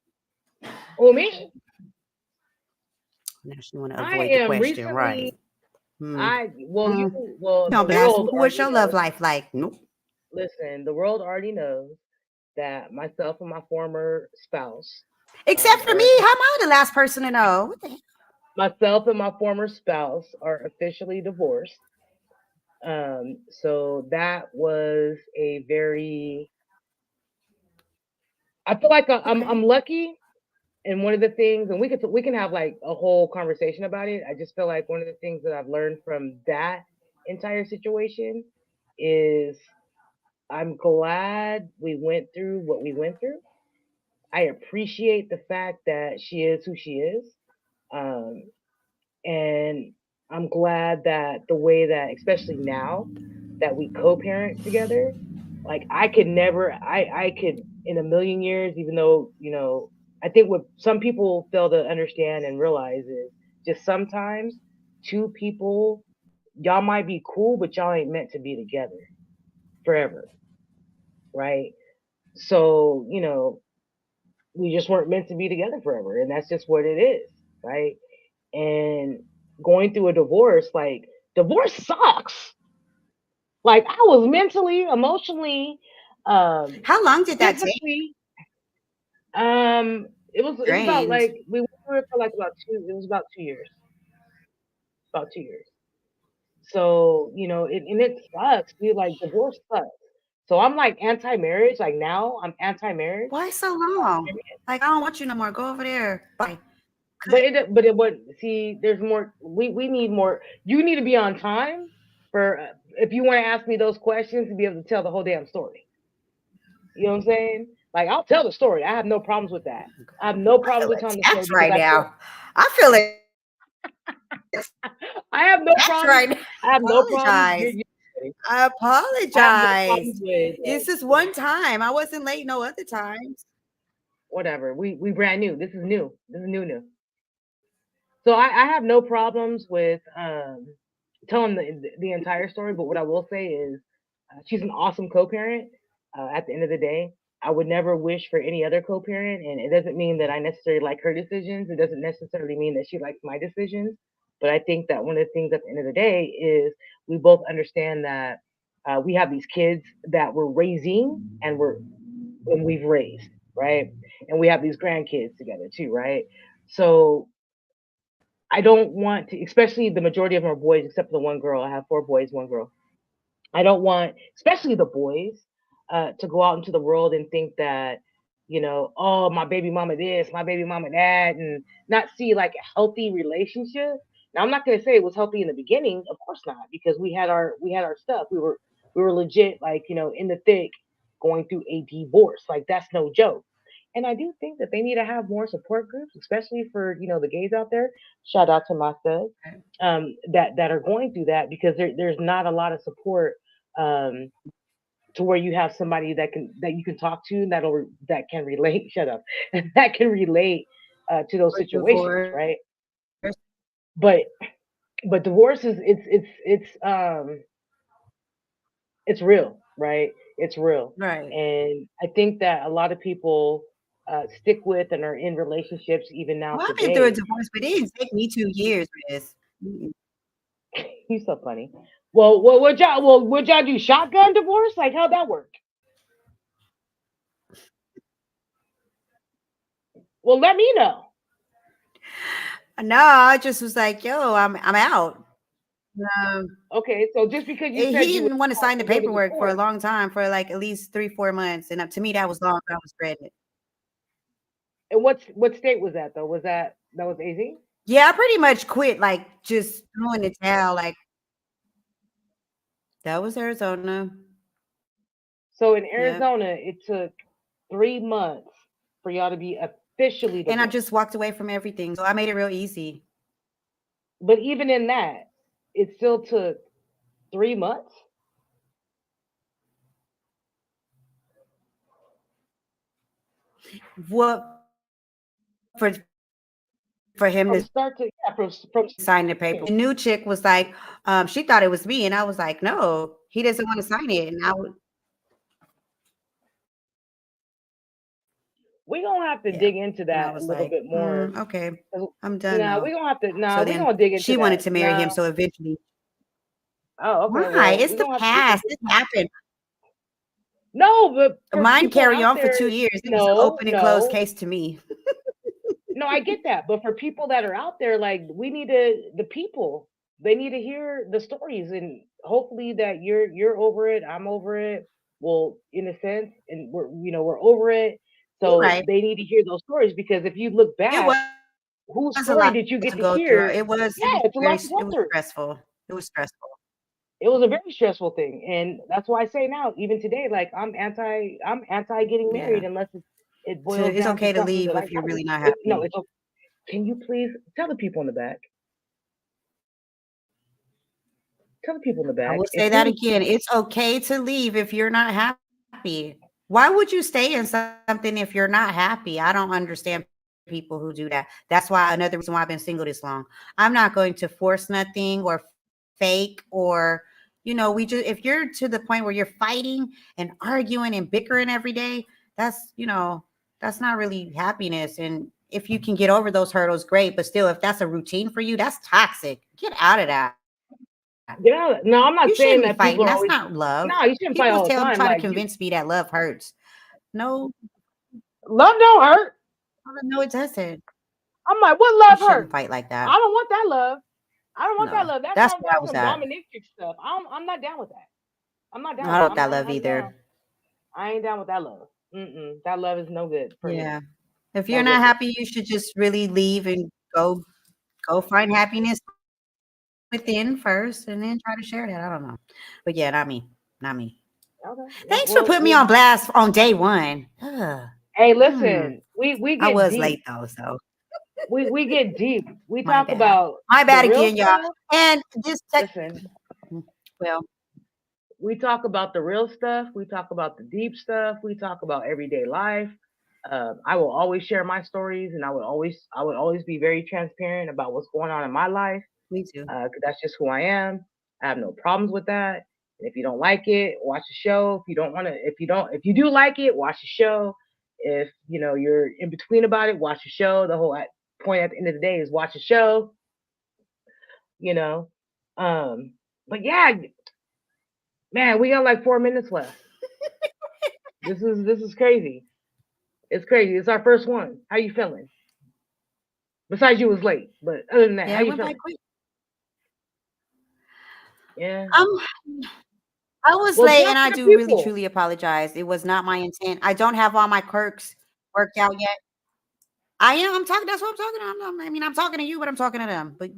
Oh, me? Now she want to avoid the question, right? What's your love life like? Nope. Listen, the world already knows that myself and my former spouse, except for me, how am I the last person to know? What the hell? Myself and my former spouse are officially divorced. So that was a very. I feel like I'm lucky. And one of the things, and we can have like a whole conversation about it. I just feel like one of the things that I've learned from that entire situation is I'm glad we went through what we went through. I appreciate the fact that she is who she is. And I'm glad that the way that, especially now that we co-parent together, like I could in a million years, even though, I think what some people fail to understand and realize is just sometimes two people, y'all might be cool, but y'all ain't meant to be together forever. Right. So, we just weren't meant to be together forever. And that's just what it is. Right. And going through a divorce, like divorce sucks. Like I was mentally, emotionally, how long did that take? It was about like we went through it for like about 2 years. About 2 years. So, it sucks. Like divorce sucks. So I'm like anti-marriage. Like now I'm anti-marriage. Why so long? Like I don't want you no more. Go over there. Bye. But see, there's more. We need more. You need to be on time for if you want to ask me those questions to be able to tell the whole damn story. You know what I'm saying? Like I'll tell the story. I have no problems with that. I have no problems with telling the story right now. I feel it. I have no problem. Right. I have no problem. I apologize. This is one time. I wasn't late no other times. Whatever. We brand new. This is new. This is new. So I have no problems with telling the entire story, but what I will say is she's an awesome co-parent. At the end of the day, I would never wish for any other co-parent, and it doesn't mean that I necessarily like her decisions. It doesn't necessarily mean that she likes my decisions. But I think that one of the things at the end of the day is we both understand that we have these kids that we're raising and we've raised, right? And we have these grandkids together too, right? So I don't want to, especially the majority of them are boys, except for the one girl. I have four boys, one girl. I don't want, especially the boys, to go out into the world and think that, oh, my baby mama this, my baby mama that, and not see like a healthy relationship. Now, I'm not going to say it was healthy in the beginning, of course not, because we had our stuff. We were legit, like, in the thick, going through a divorce. Like, that's no joke. And I do think that they need to have more support groups, especially for the gays out there. Shout out to my studs that are going through that, because there's not a lot of support um, to where you have somebody that you can talk to that can relate. Shut up, that can relate to those Or situations, divorce. right? But divorce is it's real, right? It's real, Right. and I think that a lot of people stick with and are in relationships even now Well, I've been through a today. divorce, but it didn't take me 2 years for this. Mm-mm. He's so funny. Well, would y'all do shotgun divorce? Like, how'd that work? Well, let me know. No, I just was like, yo, I'm out. Um, Okay, so just because you said he you was didn't want to out sign the and go to the paperwork for a court, long time, for like at least 3, 4 months, and to me that was long. I was pregnant. and what state was that though? That was AZ? Yeah, I pretty much quit, like just throwing the towel. Like that was Arizona. So in Yep. Arizona, it took 3 months for y'all to be officially And I divorced. just walked away from everything, so I made it real easy. But even in that, it still took 3 months What for him from to start to, yeah, from sign the paper? The new chick was like, she thought it was me, and I was like, no, he doesn't want to sign it, and I would, we gonna have to yeah, dig into and I that a was little like, bit more. okay, 'Cause- I'm done Nah, now. nah, So we then gonna dig into she wanted that. to marry him, Nah. so eventually, Oh, okay. why? Well, It's we the gonna have to dig past. into. It happened. No, but for Mine people carry out on for there, 2 years. It was an no, open and closed no, case to me. no, I get that. But for people that are out there, like, we need the people, they need to hear the stories, and hopefully that you're over it, I'm over it. Well, in a sense, and we're over it. You're So right. they need to hear those stories, because if you look It back, whose was a story lot did you get to to go through. hear? It Yeah, was it's a very, lot to go it was through. stressful. It was stressful. It was a very stressful thing, and that's why I say now, even today, like, I'm anti getting married Yeah. unless it So boils it's down to okay to something leave that I if you're know. really not No, happy. it's okay. Can you please tell the people in the back? Tell the people in the I back. will If say that we, again. It's okay to leave if you're not happy. Why would you stay in something if you're not happy? I don't understand people who do that. That's why another reason why I've been single this long. I'm not going to force nothing or fake, or we just, if you're to the point where you're fighting and arguing and bickering every day, that's not really happiness. And if you can get over those hurdles, great. But still, if that's a routine for you, that's toxic. Get out of that. yeah, no, I'm You not shouldn't saying be that people fighting. are That's always. not love. No, you shouldn't fight People all the time. try to Like, you, convince me that love hurts. No, love don't hurt. no, it doesn't. I'm like, what You love shouldn't hurt? fight like I that. don't want that love. I don't want that No, love. That that's sounds where I like was some at. dominatrix stuff. I'm not down with that. I'm not down I with don't that. want that love I'm down. either. I ain't down with that love. That love is no good for me. Yeah. If you're No not good for me. happy, you should just really leave and go find happiness within first, and then try to share that. I don't know. But yeah, not me. Not me. Okay. Yeah. Thanks for Well, putting me on blast on day one. Ugh. hey, Hmm. listen. We I get was deep. late though, so We get deep. We my talk bad. about My the bad real again, y'all. stuff. And this tech Listen, well, we talk about the real stuff. We talk about the deep stuff. We talk about everyday life. I will always share my stories, and I would always be very transparent about what's going on in my life. Me too. Because that's just who I am. I have no problems with that. And if you don't like it, watch the show. If you don't want to, if you do like it, watch the show. If you're in between about it, watch the show. The whole point at the end of the day is watch the show. You know, um, but yeah, man, we got like 4 minutes left. This is crazy. It's crazy. It's our first one. How you feeling? Besides, you was late, but other than that, Yeah, how it you went by feeling? quick. Yeah. Um, I was Well, late, and talk I to the do really people. truly apologize. It was not my intent. I don't have all my quirks worked out yet. I am. I'm talking. That's what I'm talking to. I mean, I'm talking to you, but I'm talking to them. But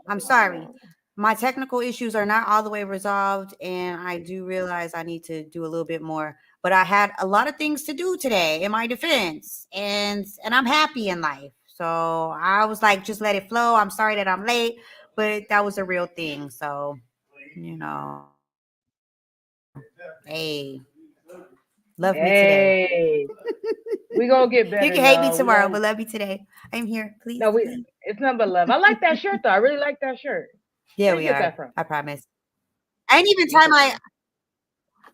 I'm sorry. My technical issues are not all the way resolved, and I do realize I need to do a little bit more. But I had a lot of things to do today in my defense, and I'm happy in life. So I was like, just let it flow. I'm sorry that I'm late, but that was a real thing. So, hey, love me today. Hey, we gonna get You better, can hate me y'all. We tomorrow, gonna but love me today. I'm here. no, Please, we. please. It's nothing but love. I like that shirt though. I really like that shirt. Yeah, Where you we get are. that from? I promise. I ain't even It's time okay. my.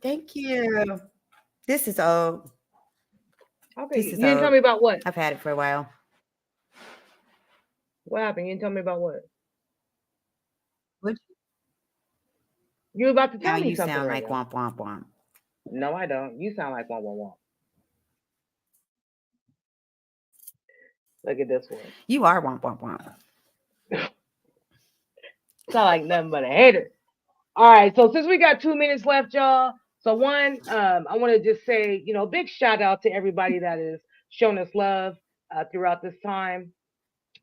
Thank you. This is old. Okay, This is you didn't tell old. me about what? I've had it for a while. What happened? You didn't tell me about what? What? You were about to Now tell me you something sound right like now. womp womp womp. No, I don't. You sound like one. Look at this one. You are womp womp womp. Sound like nothing but a hater. All right, so since we got 2 minutes left, y'all. So one, I want to just say, big shout out to everybody that has shown us love throughout this time.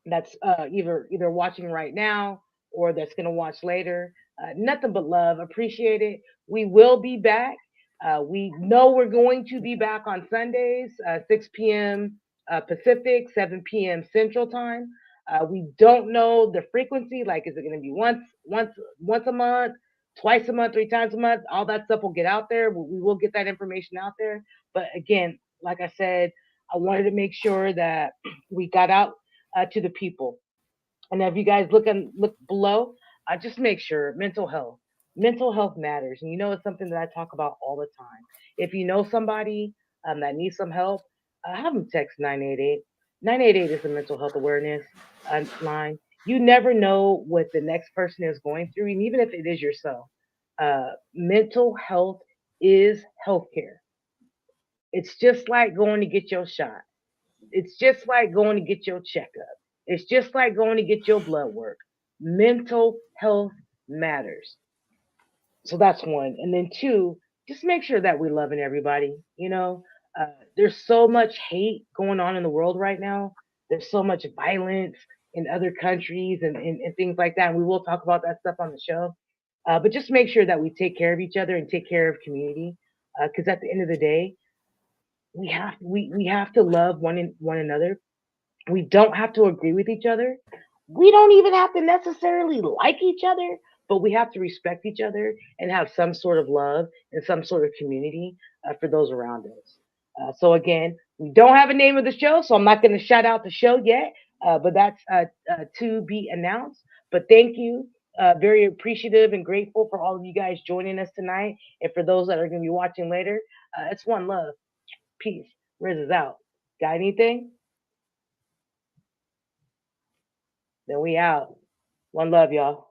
That's either watching right now or that's going to watch later. Nothing but love. Appreciate it. We will be back. We know we're going to be back on Sundays, 6 p.m. Pacific, 7 p.m. Central Time. We don't know the frequency. Like, is it going to be once a month, twice a month, 3 times a month? All that stuff will get out there. We will get that information out there. But again, like I said, I wanted to make sure that we got out to the people. And if you guys look below, just make sure mental health matters, and it's something that I talk about all the time. If you know somebody that needs some help, have them text 988. 988 is a mental health awareness line. You never know what the next person is going through, and even if it is yourself, mental health is healthcare. It's just like going to get your shot. It's just like going to get your checkup. It's just like going to get your blood work. Mental health matters. So that's one. And then two, just make sure that we're loving everybody. There's so much hate going on in the world right now. There's so much violence in other countries and things like that. And we will talk about that stuff on the show. But just make sure that we take care of each other and take care of community. Because at the end of the day, we have to love one another. We don't have to agree with each other. We don't even have to necessarily like each other, but we have to respect each other and have some sort of love and some sort of community for those around us. So again, we don't have a name of the show, so I'm not going to shout out the show yet, but that's to be announced. But thank you. Very appreciative and grateful for all of you guys joining us tonight. And for those that are going to be watching later, it's one love. Peace. Riz is out. Got anything? Then we out. One love, y'all.